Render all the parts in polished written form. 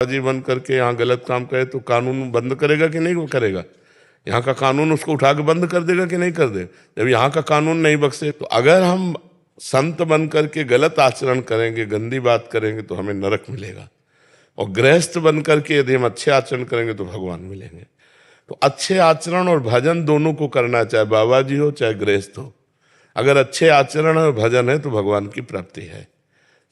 जी बंद करके यहाँ गलत काम करे तो कानून बंद करेगा कि नहीं करेगा? यहाँ का कानून उसको उठा के बंद कर देगा कि नहीं कर दे? जब यहाँ का कानून नहीं बख्शे तो अगर हम संत बन करके गलत आचरण करेंगे, गंदी बात करेंगे तो हमें नरक मिलेगा, और गृहस्थ बन करके यदि हम अच्छे आचरण करेंगे तो भगवान मिलेंगे। तो अच्छे आचरण और भजन दोनों को करना, चाहे बाबा जी हो चाहे गृहस्थ हो। अगर अच्छे आचरण और भजन है तो भगवान की प्राप्ति है,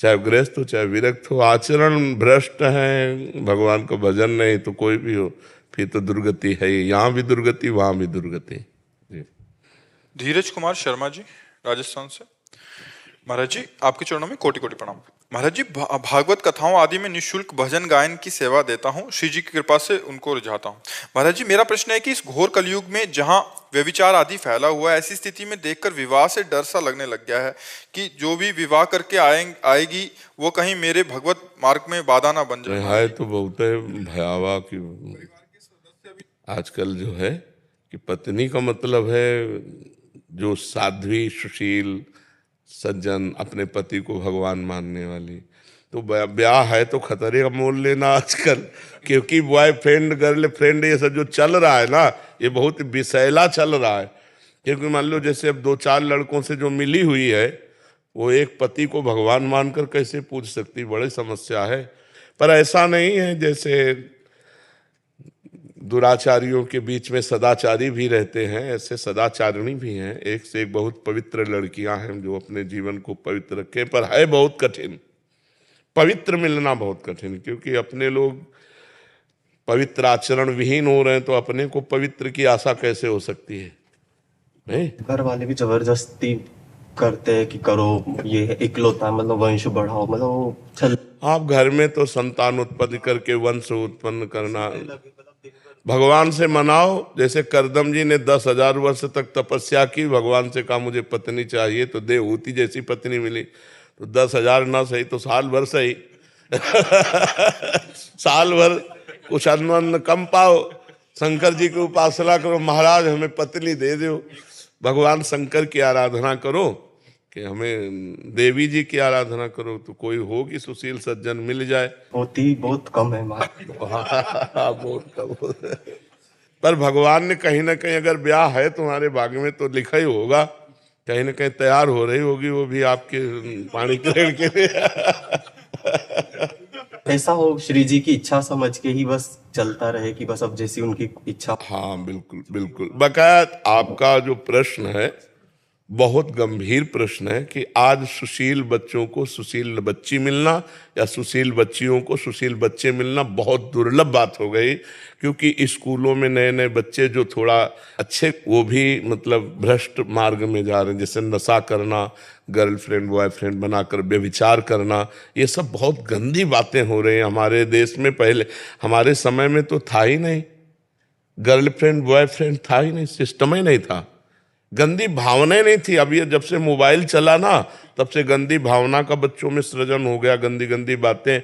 चाहे गृहस्थ हो चाहे विरक्त हो। आचरण भ्रष्ट है, भगवान को भजन नहीं, तो कोई भी हो फिर तो दुर्गति है ही। यहाँ भी दुर्गति, वहां भी दुर्गति जी। धीरज कुमार शर्मा जी, राजस्थान से। महाराज जी, आपके चरणों में कोटि कोटि प्रणाम। महाराज जी, भागवत कथाओं आदि में निःशुल्क भजन गायन की सेवा देता हूँ, श्री जी की कृपा से उनको रिझाता हूँ। महाराज जी, मेरा प्रश्न है कि इस घोर कलयुग में जहाँ व्यभिचार आदि फैला हुआ है, ऐसी स्थिति में देखकर विवाह से डर सा लगने लग गया है कि जो भी विवाह करके आएगी वो कहीं मेरे भगवत मार्ग में बाधा ना बन जाए। है तो बहुत है भयावह कि आजकल जो है कि पत्नी का मतलब है जो साध्वी सुशील सज्जन, अपने पति को भगवान मानने वाली। तो ब्याह है तो खतरे का मोल लेना आजकल, क्योंकि बॉयफ्रेंड गर्लफ्रेंड ये सब जो चल रहा है ना, ये बहुत विषैला चल रहा है। क्योंकि मान लो जैसे अब 2-4 लड़कों से जो मिली हुई है, वो एक पति को भगवान मानकर कैसे पूछ सकती, बड़ी समस्या है। पर ऐसा नहीं है, जैसे दुराचारियों के बीच में सदाचारी भी रहते हैं, ऐसे सदाचारिणी भी हैं। एक से एक बहुत पवित्र लड़कियां हैं जो अपने जीवन को पवित्र रखे, पर है बहुत कठिन, पवित्र मिलना बहुत कठिन, क्योंकि अपने लोग पवित्र आचरण विहीन हो रहे हैं तो अपने को पवित्र की आशा कैसे हो सकती है? नहीं, घर वाले भी जबरदस्ती करते हैं कि करो, ये इकलौता मतलब वंश बढ़ाओ, मतलब चल। आप घर में तो संतान उत्पन्न करके वंश उत्पन्न करना, भगवान से मनाओ। जैसे करदम जी ने 10,000 वर्ष तक तपस्या की, भगवान से कहा मुझे पत्नी चाहिए, तो देवहूति जैसी पत्नी मिली। तो 10,000 ना सही तो साल भर सही साल भर कुछ अन्न कम पाओ, शंकर जी की उपासना करो, महाराज हमें पत्नी दे दो। भगवान शंकर की आराधना करो कि हमें देवी जी की आराधना करो, तो कोई होगी सुशील सज्जन मिल जाए। होती बहुत कम है बहुत कम। पर भगवान ने कहीं ना कहीं, अगर ब्याह है तुम्हारे भाग्य में तो लिखा ही होगा, कहीं ना कहीं तैयार हो रही होगी वो भी आपके पाणी ग्रहण के लिए। ऐसा हो श्री जी की इच्छा समझ के ही बस चलता रहे कि बस अब जैसी उनकी इच्छा। हाँ बिल्कुल बिल्कुल। बकाया आपका जो प्रश्न है बहुत गंभीर प्रश्न है कि आज सुशील बच्चों को सुशील बच्ची मिलना या सुशील बच्चियों को सुशील बच्चे मिलना बहुत दुर्लभ बात हो गई। क्योंकि स्कूलों में नए नए बच्चे जो थोड़ा अच्छे, वो भी मतलब भ्रष्ट मार्ग में जा रहे हैं, जैसे नशा करना, गर्लफ्रेंड बॉयफ्रेंड बनाकर व्यभिचार करना, ये सब बहुत गंदी बातें हो रही हैं हमारे देश में। पहले हमारे समय में तो था ही नहीं, गर्लफ्रेंड बॉयफ्रेंड था ही नहीं, सिस्टम ही नहीं था, गंदी भावनाएं नहीं थी। अब ये जब से मोबाइल चला ना, तब से गंदी भावना का बच्चों में सृजन हो गया, गंदी गंदी बातें।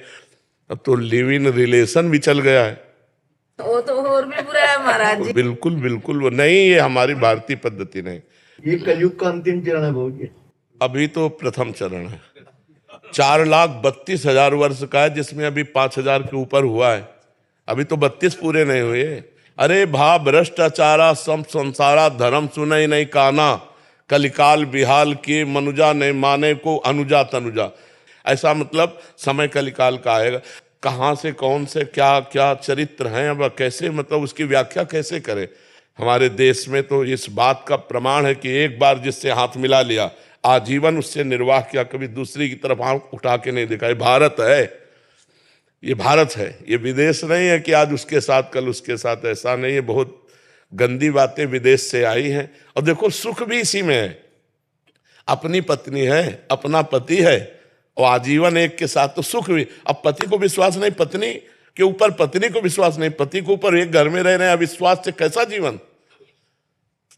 अब तो लिव इन रिलेशन भी चल गया है, वो तो और भी बुरा है महाराज जी। बिल्कुल बिल्कुल वो नहीं, ये हमारी भारतीय पद्धति नहीं। ये कलयुग का अंतिम चरण है बहुत। अभी तो प्रथम चरण है, 4,32,000 वर्ष का है, जिसमें अभी 5,000 के ऊपर हुआ है, अभी तो 32 पूरे नहीं हुए। अरे भा भ्रष्टाचारा सम संसारा धर्म सुनई नहीं काना, कलिकाल बिहाल के मनुजा ने माने को अनुजा तनुजा। ऐसा मतलब समय कलिकाल का आएगा, कहाँ से कौन से क्या क्या चरित्र हैं, अब कैसे मतलब उसकी व्याख्या कैसे करें। हमारे देश में तो इस बात का प्रमाण है कि एक बार जिससे हाथ मिला लिया आजीवन उससे निर्वाह किया, कभी दूसरी की तरफ हाथ उठा के नहीं देखा। ये भारत है, ये भारत है, ये विदेश नहीं है कि आज उसके साथ कल उसके साथ, ऐसा नहीं है। बहुत गंदी बातें विदेश से आई हैं। और देखो सुख भी इसी में है, अपनी पत्नी है, अपना पति है, और आजीवन एक के साथ, तो सुख भी। अब पति को विश्वास नहीं, पत्नी के ऊपर पत्नी को विश्वास नहीं, पति के ऊपर एक घर में रह रहे हैं, अविश्वास से कैसा जीवन।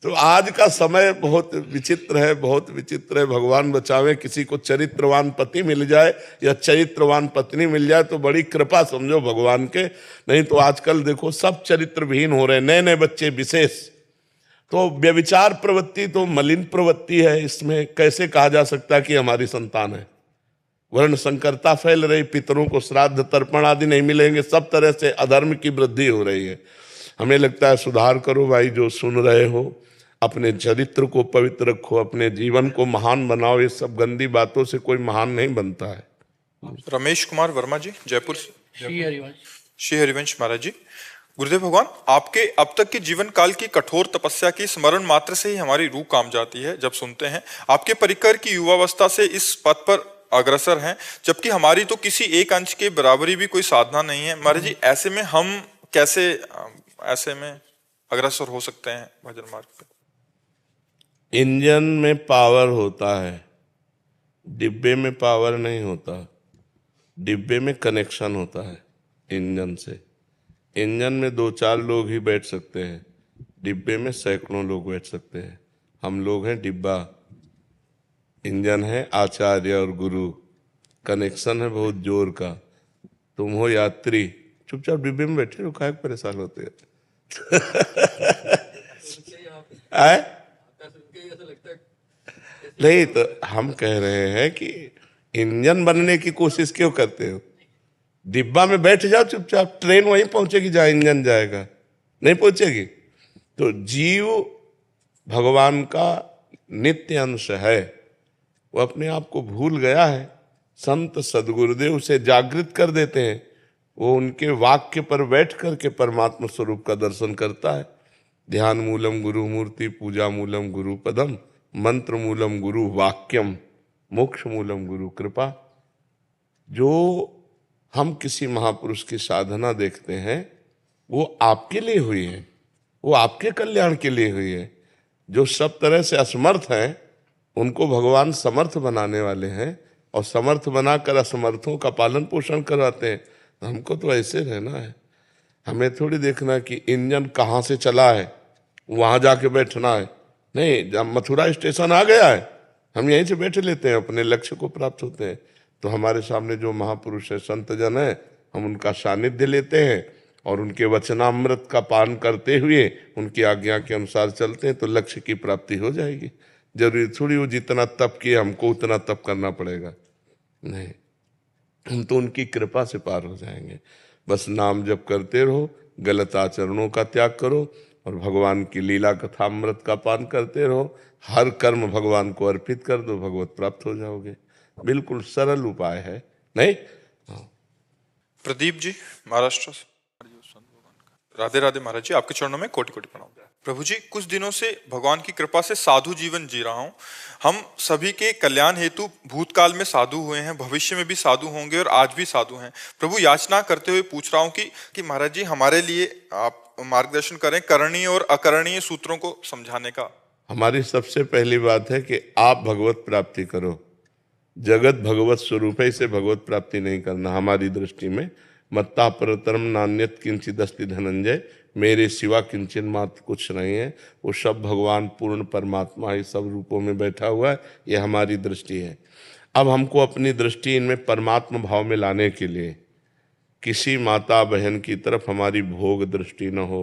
तो आज का समय बहुत विचित्र है, बहुत विचित्र है। भगवान बचावे, किसी को चरित्रवान पति मिल जाए या चरित्रवान पत्नी मिल जाए तो बड़ी कृपा समझो भगवान के। नहीं तो आजकल देखो सब चरित्रविहीन हो रहे हैं, नए नए बच्चे विशेष। तो व्यभिचार प्रवृत्ति तो मलिन प्रवृत्ति है, इसमें कैसे कहा जा सकता है कि हमारी संतान है। वर्ण संकरता फैल रही, पितरों को श्राद्ध तर्पण आदि नहीं मिलेंगे, सब तरह से अधर्म की वृद्धि हो रही है। हमें लगता है सुधार करो भाई, जो सुन रहे हो अपने चरित्र को पवित्र रखो, अपने जीवन को महान बनाओ। ये सब गंदी बातों से कोई महान नहीं बनता है। रमेश कुमार वर्मा जी, जयपुर से। श्री हरिवंश महाराज जी, गुरुदेव भगवान, आपके अब तक के जीवन काल की कठोर तपस्या की स्मरण मात्र से ही हमारी रूह काम जाती है जब सुनते हैं। आपके परिकर की युवावस्था से इस पद पर अग्रसर हैं, जबकि हमारी तो किसी एक अंश के बराबरी भी कोई साधना नहीं है। महाराज जी, ऐसे में हम कैसे ऐसे में अग्रसर हो सकते हैं भजन मार्ग पे? इंजन में पावर होता है, डिब्बे में पावर नहीं होता। डिब्बे में कनेक्शन होता है इंजन से। इंजन में 2-4 लोग ही बैठ सकते हैं, डिब्बे में सैकड़ों लोग बैठ सकते हैं। हम लोग हैं डिब्बा, इंजन है आचार्य और गुरु, कनेक्शन है बहुत जोर का। तुम हो यात्री, चुपचाप डिब्बे में बैठे हो, काहे परेशान होते हैं? आए? नहीं तो हम कह रहे हैं कि इंजन बनने की कोशिश क्यों करते हो? डिब्बा में बैठ जाओ चुपचाप, ट्रेन वहीं पहुंचेगी जहां इंजन जाएगा, नहीं पहुंचेगी? तो जीव भगवान का नित्य अंश है, वो अपने आप को भूल गया है। संत सदगुरुदेव उसे जागृत कर देते हैं, वो उनके वाक्य पर बैठ करके परमात्मा स्वरूप का दर्शन करता है। ध्यान मूलम गुरु मूर्ति, पूजा मूलम गुरु पदम, मंत्र मूलम गुरु वाक्यम, मोक्ष मूलम गुरु कृपा। जो हम किसी महापुरुष की साधना देखते हैं वो आपके लिए हुई है, वो आपके कल्याण के लिए हुई है। जो सब तरह से असमर्थ हैं उनको भगवान समर्थ बनाने वाले हैं, और समर्थ बनाकर असमर्थों का पालन पोषण कराते हैं। हमको तो ऐसे रहना है, हमें थोड़ी देखना कि इंजन कहाँ से चला है वहां जाके बैठना है। नहीं, जब मथुरा स्टेशन आ गया है हम यहीं से बैठ लेते हैं, अपने लक्ष्य को प्राप्त होते हैं। तो हमारे सामने जो महापुरुष है, संत जन है, हम उनका सानिध्य लेते हैं और उनके वचनामृत का पान करते हुए उनकी आज्ञा के अनुसार चलते हैं, तो लक्ष्य की प्राप्ति हो जाएगी। जरूरी थोड़ी वो जितना तप किए हमको उतना तप करना पड़ेगा, नहीं, हम तो उनकी कृपा से पार हो जाएंगे। बस नाम जप करते रहो, गलत आचरणों का त्याग करो और भगवान की लीला कथामृत का पान करते रहो। हर कर्म भगवान को अर्पित कर दो, भगवत प्राप्त हो जाओगे। बिल्कुल सरल उपाय है, नहीं? प्रदीप जी, महाराष्ट्र से। राधे राधे महाराज जी, आपके चरणों में कोटि कोटि प्रणाम। प्रभु जी, कुछ दिनों से भगवान की कृपा से साधु जीवन जी रहा हूँ। हम सभी के कल्याण हेतु भूतकाल में साधु हुए हैं, भविष्य में भी साधु होंगे और आज भी साधु हैं। प्रभु, याचना करते हुए पूछ रहा हूँ कि महाराज जी हमारे लिए आप मार्गदर्शन करें करणीय और अकरणीय सूत्रों को समझाने का। हमारी सबसे पहली बात है कि आप भगवत प्राप्ति करो। जगत भगवत स्वरूप है, इसे भगवत प्राप्ति नहीं करना हमारी दृष्टि में। मत्ता परतरम नान्यत किंचित अस्ति धनंजय, मेरे सिवा किंचन मात्र कुछ नहीं है। वो सब भगवान पूर्ण परमात्मा ही सब रूपों में बैठा हुआ है, ये हमारी दृष्टि है। अब हमको अपनी दृष्टि इनमें परमात्मा भाव में लाने के लिए किसी माता बहन की तरफ हमारी भोग दृष्टि न हो।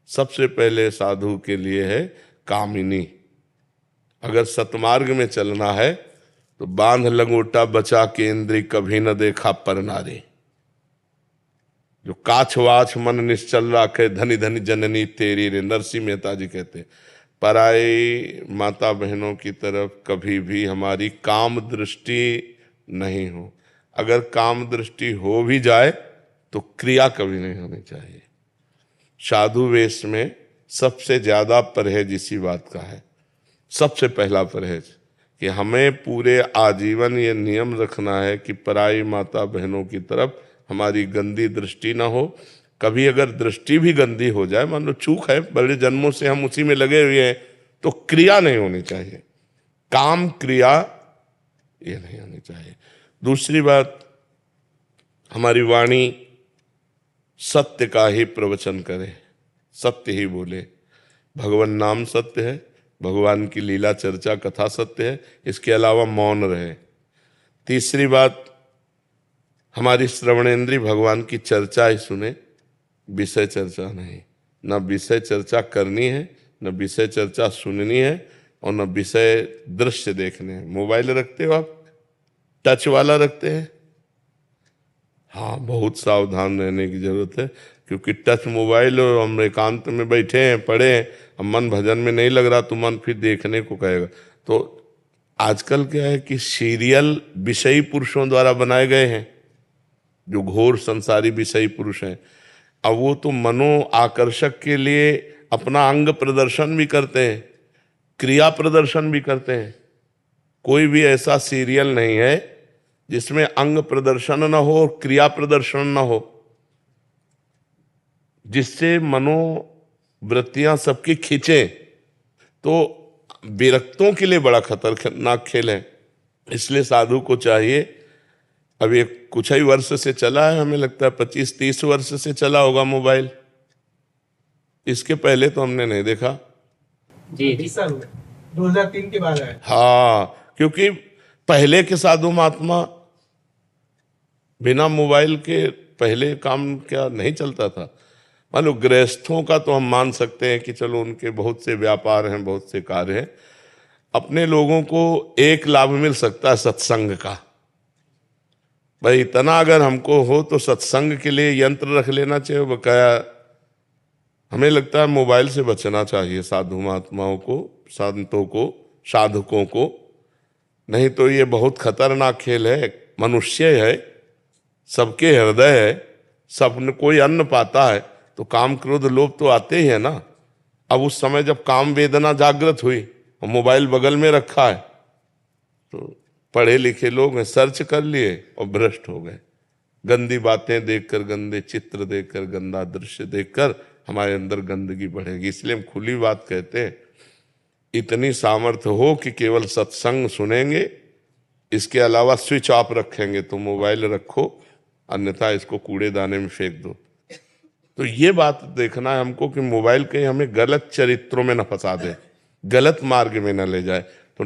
सबसे पहले साधु के लिए है कामिनी। अगर सतमार्ग में चलना है तो बांध लंगोटा बचा के इंद्री, कभी न देखा पर नारी। जो काछवाछ मन निश्चल राखे, धनी धनी जननी तेरी रे, नरसिंह मेहता जी कहते। पराई माता बहनों की तरफ कभी भी हमारी काम दृष्टि नहीं हो। अगर काम दृष्टि हो भी जाए तो क्रिया कभी नहीं होनी चाहिए। साधु वेश में सबसे ज्यादा परहेज इसी बात का है। सबसे पहला परहेज कि हमें पूरे आजीवन ये नियम रखना है कि पराई माता बहनों की तरफ हमारी गंदी दृष्टि ना हो। कभी अगर दृष्टि भी गंदी हो जाए, मान लो चूक है, बड़े जन्मों से हम उसी में लगे हुए हैं, तो क्रिया नहीं होनी चाहिए, काम क्रिया ये नहीं होनी चाहिए। दूसरी बात, हमारी वाणी सत्य का ही प्रवचन करे, सत्य ही बोले। भगवान नाम सत्य है, भगवान की लीला चर्चा कथा सत्य है, इसके अलावा मौन रहे। तीसरी बात, हमारी श्रवणेंद्री भगवान की चर्चा ही सुने, विषय चर्चा नहीं। न विषय चर्चा करनी है, न विषय चर्चा सुननी है, और न विषय दृश्य देखने हैं। मोबाइल रखते हो आप, टच वाला रखते हैं। हाँ, बहुत सावधान रहने की जरूरत है, क्योंकि टच मोबाइल और हम एकांत में बैठे हैं, पढ़े हैं, अब मन भजन में नहीं लग रहा तो मन फिर देखने को कहेगा। तो आजकल क्या है कि सीरियल विषयी पुरुषों द्वारा बनाए गए हैं, जो घोर संसारी विषयी पुरुष हैं। अब वो तो मनो आकर्षक के लिए अपना अंग प्रदर्शन भी करते हैं, क्रिया प्रदर्शन भी करते हैं। कोई भी ऐसा सीरियल नहीं है जिसमें अंग प्रदर्शन न हो और क्रिया प्रदर्शन न हो, जिससे मनोवृत्तियां सबकी खींचे। तो विरक्तों के लिए बड़ा खतरनाक खेल है। इसलिए साधु को चाहिए, अब ये कुछ ही वर्ष से चला है, हमें लगता है 25-30 वर्ष से चला होगा मोबाइल। इसके पहले तो हमने नहीं देखा। जी सर, 2003 के बाद आया। हाँ, क्योंकि पहले के साधु महात्मा बिना मोबाइल के पहले काम क्या नहीं चलता था। मान लो गृहस्थों का तो हम मान सकते हैं कि चलो उनके बहुत से व्यापार हैं, बहुत से कार्य हैं। अपने लोगों को एक लाभ मिल सकता है सत्संग का। भाई इतना अगर हमको हो तो सत्संग के लिए यंत्र रख लेना चाहिए बकाया। हमें लगता है मोबाइल से बचना चाहिए साधु महात्माओं को, संतों को, साधकों को। नहीं तो ये बहुत खतरनाक खेल है। मनुष्य है, सबके हृदय है, सब कोई अन्न पाता है तो काम क्रोध लोभ तो आते ही है ना। अब उस समय जब काम वेदना जागृत हुई और मोबाइल बगल में रखा है तो पढ़े लिखे लोग हैं, सर्च कर लिए और भ्रष्ट हो गए। गंदी बातें देखकर, गंदे चित्र देखकर, गंदा दृश्य देखकर हमारे अंदर गंदगी बढ़ेगी। इसलिए हम खुली बात कहते हैं, इतनी सामर्थ्य हो कि केवल सत्संग सुनेंगे, इसके अलावा स्विच ऑफ रखेंगे तो मोबाइल रखो, अन्यथा इसको कूड़ेदाने में फेंक दो। तो ये बात देखना है हमको कि मोबाइल कहीं हमें गलत चरित्रों में न फंसा दे, गलत मार्ग में न ले जाए। तो